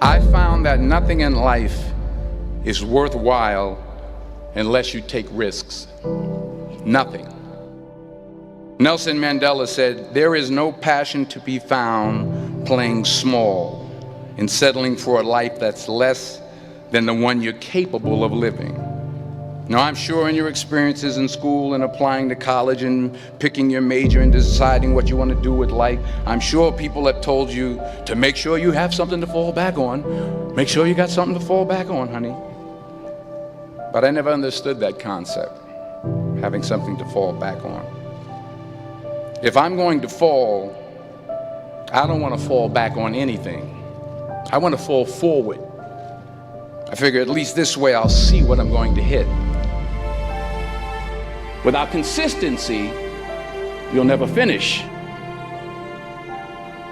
I found that nothing in life is worthwhile unless you take risks. Nothing. Nelson Mandela said, "There is no passion to be found playing small and settling for a life that's less than the one you're capable of living." Now, I'm sure in your experiences in school and applying to college and picking your major and deciding what you want to do with life, I'm sure people have told you to make sure you have something to fall back on. Make sure you got something to fall back on, honey. But I never understood that concept, having something to fall back on. If I'm going to fall, I don't want to fall back on anything. I want to fall forward. I figure at least this way I'll see what I'm going to hit. Without consistency, you'll never finish.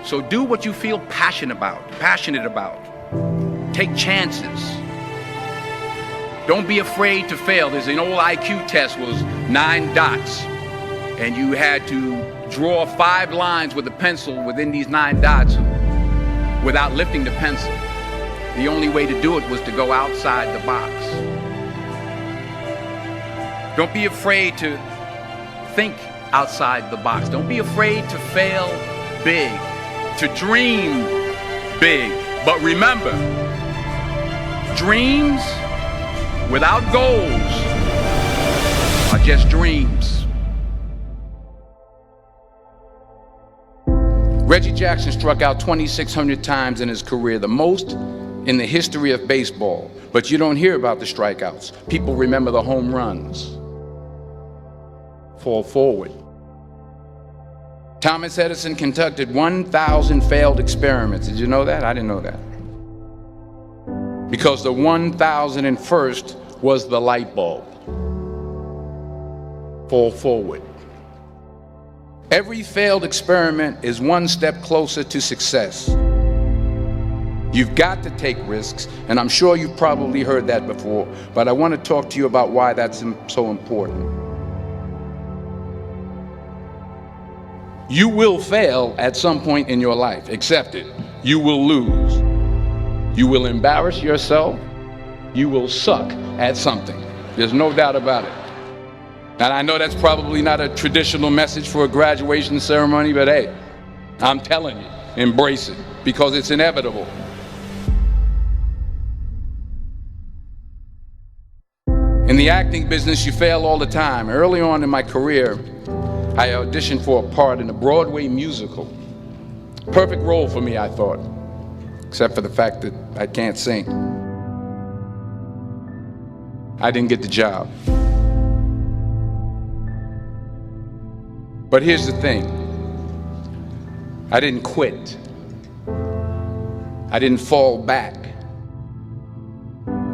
So do what you feel passionate about. Take chances. Don't be afraid to fail. There's an old IQ test, was 9 dots, and you had to draw 5 lines with a pencil within these 9 dots without lifting the pencil. The only way to do it was to go outside the box. Don't be afraid to think outside the box. Don't be afraid to fail big, to dream big. But remember, dreams without goals are just dreams. Reggie Jackson struck out 2,600 times in his career, the most in the history of baseball. But you don't hear about the strikeouts. People remember the home runs. Fall forward. Thomas Edison conducted 1,000 failed experiments. Did you know that? I didn't know that. Because the 1,001st was the light bulb. Fall forward. Every failed experiment is one step closer to success. You've got to take risks, and I'm sure you've probably heard that before, but I want to talk to you about why that's so important. You will fail at some point in your life. Accept it. You will lose. You will embarrass yourself. You will suck at something. There's no doubt about it. And I know that's probably not a traditional message for a graduation ceremony, but hey, I'm telling you, embrace it, because it's inevitable. In the acting business, you fail all the time. Early on in my career, I auditioned for a part in a Broadway musical. Perfect role for me, I thought, except for the fact that I can't sing. I didn't get the job. But here's the thing. I didn't quit. I didn't fall back.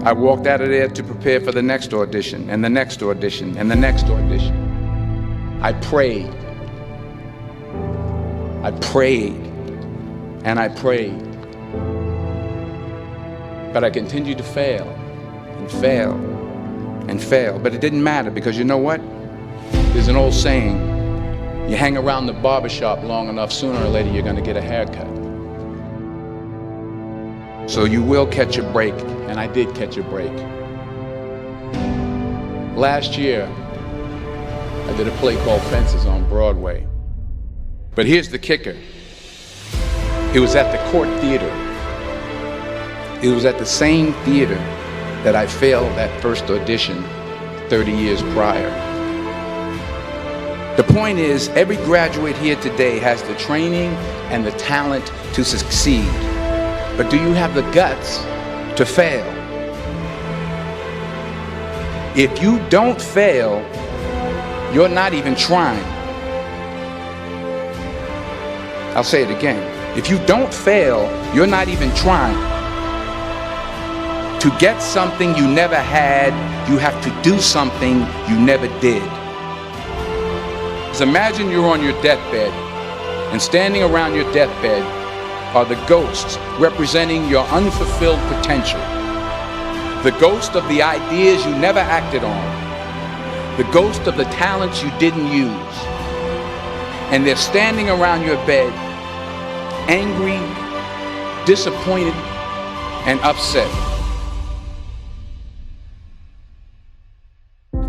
I walked out of there to prepare for the next audition, and the next audition, and the next audition. I prayed, and I prayed. But I continued to fail, and fail, and fail. But it didn't matter, because you know what? There's an old saying, you hang around the barbershop long enough, sooner or later you're gonna get a haircut. So you will catch a break, and I did catch a break. Last year, I did a play called Fences on Broadway. But here's the kicker. It was at the Court Theater. It was at the same theater that I failed that first audition 30 years prior. The point is, every graduate here today has the training and the talent to succeed. But do you have the guts to fail? If you don't fail, you're not even trying. I'll say it again. If you don't fail, you're not even trying. To get something you never had, you have to do something you never did. Imagine you're on your deathbed, and standing around your deathbed are the ghosts representing your unfulfilled potential. The ghost of the ideas you never acted on. The ghost of the talents you didn't use. And they're standing around your bed, angry, disappointed, and upset.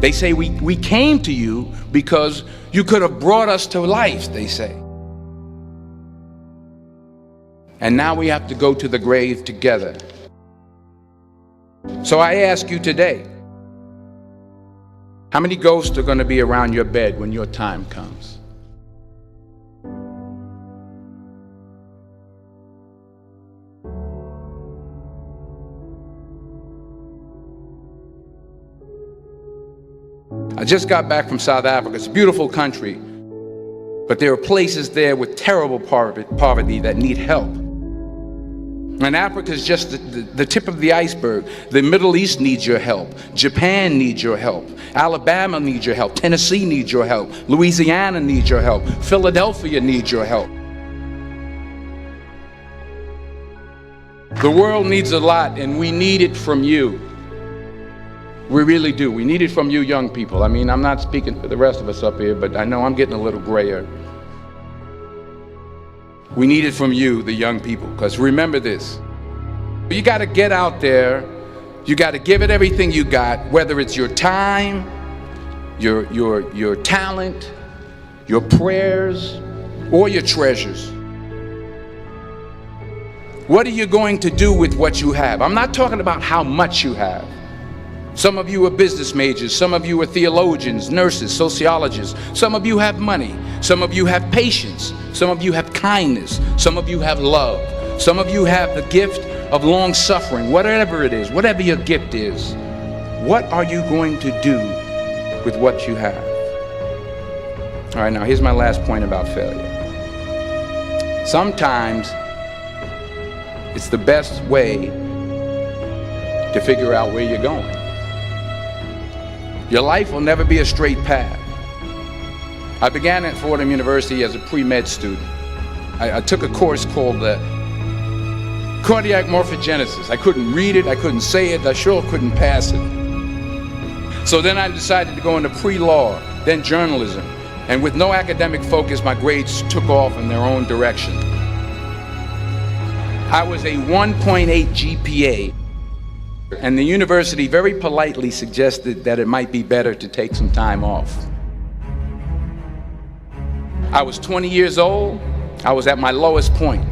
They say we came to you because you could have brought us to life, they say. And now we have to go to the grave together. So I ask you today, how many ghosts are going to be around your bed when your time comes? I just got back from South Africa. It's a beautiful country, but there are places there with terrible poverty that need help. And Africa is just the tip of the iceberg. The Middle East needs your help. Japan needs your help. Alabama needs your help. Tennessee needs your help. Louisiana needs your help. Philadelphia needs your help. The world needs a lot, and we need it from you. We really do. We need it from you young people. I mean, I'm not speaking for the rest of us up here, but I know I'm getting a little grayer. We need it from you, the young people, because remember this. You got to get out there. You got to give it everything you got, whether it's your time, your talent, your prayers, or your treasures. What are you going to do with what you have? I'm not talking about how much you have. Some of you are business majors, some of you are theologians, nurses, sociologists. Some of you have money, some of you have patience, some of you have kindness, some of you have love, some of you have the gift of long suffering. Whatever it is, whatever your gift is, what are you going to do with what you have? All right, now here's my last point about failure. Sometimes it's the best way to figure out where you're going. Your life will never be a straight path. I began at Fordham University as a pre-med student. I took a course called cardiac morphogenesis. I couldn't read it, I couldn't say it, I sure couldn't pass it. So then I decided to go into pre-law, then journalism. And with no academic focus, my grades took off in their own direction. I was a 1.8 GPA. And the university very politely suggested that it might be better to take some time off. I was 20 years old. I was at my lowest point.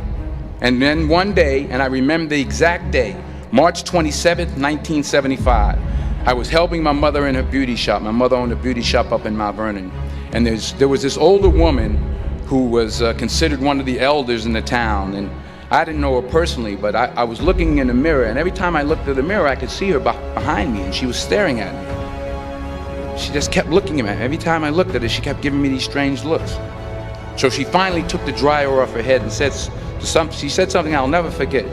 And then one day, and I remember the exact day, March 27th, 1975, I was helping my mother in her beauty shop. My mother owned a beauty shop up in Mount Vernon. And there was this older woman who was considered one of the elders in the town. And I didn't know her personally, but I was looking in the mirror, and every time I looked at the mirror, I could see her behind me, and she was staring at me. She just kept looking at me. Every time I looked at her, she kept giving me these strange looks. So she finally took the dryer off her head and she said something I'll never forget.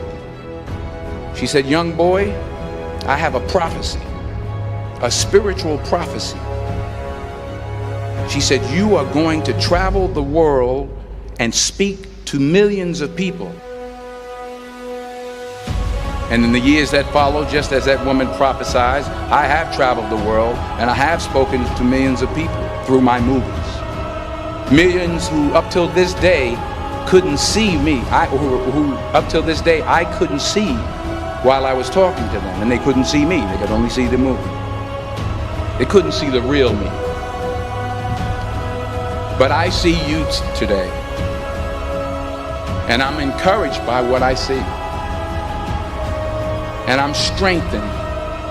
She said, "Young boy, I have a prophecy, a spiritual prophecy." She said, "You are going to travel the world and speak to millions of people." And in the years that followed, just as that woman prophesied, I have traveled the world and I have spoken to millions of people through my movies. Millions who up till this day couldn't see me, who up till this day I couldn't see while I was talking to them, and they couldn't see me, they could only see the movie. They couldn't see the real me. But I see you today, and I'm encouraged by what I see. And I'm strengthened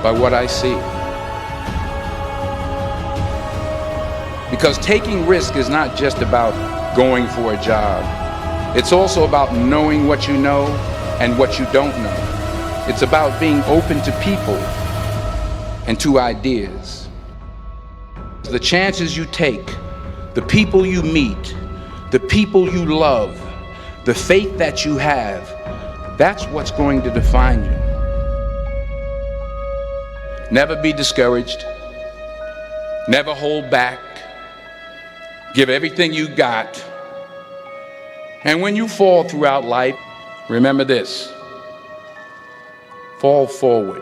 by what I see. Because taking risk is not just about going for a job. It's also about knowing what you know and what you don't know. It's about being open to people and to ideas. The chances you take, the people you meet, the people you love, the faith that you have, that's what's going to define you. Never be discouraged. Never hold back. Give everything you got. And when you fall throughout life, remember this: fall forward.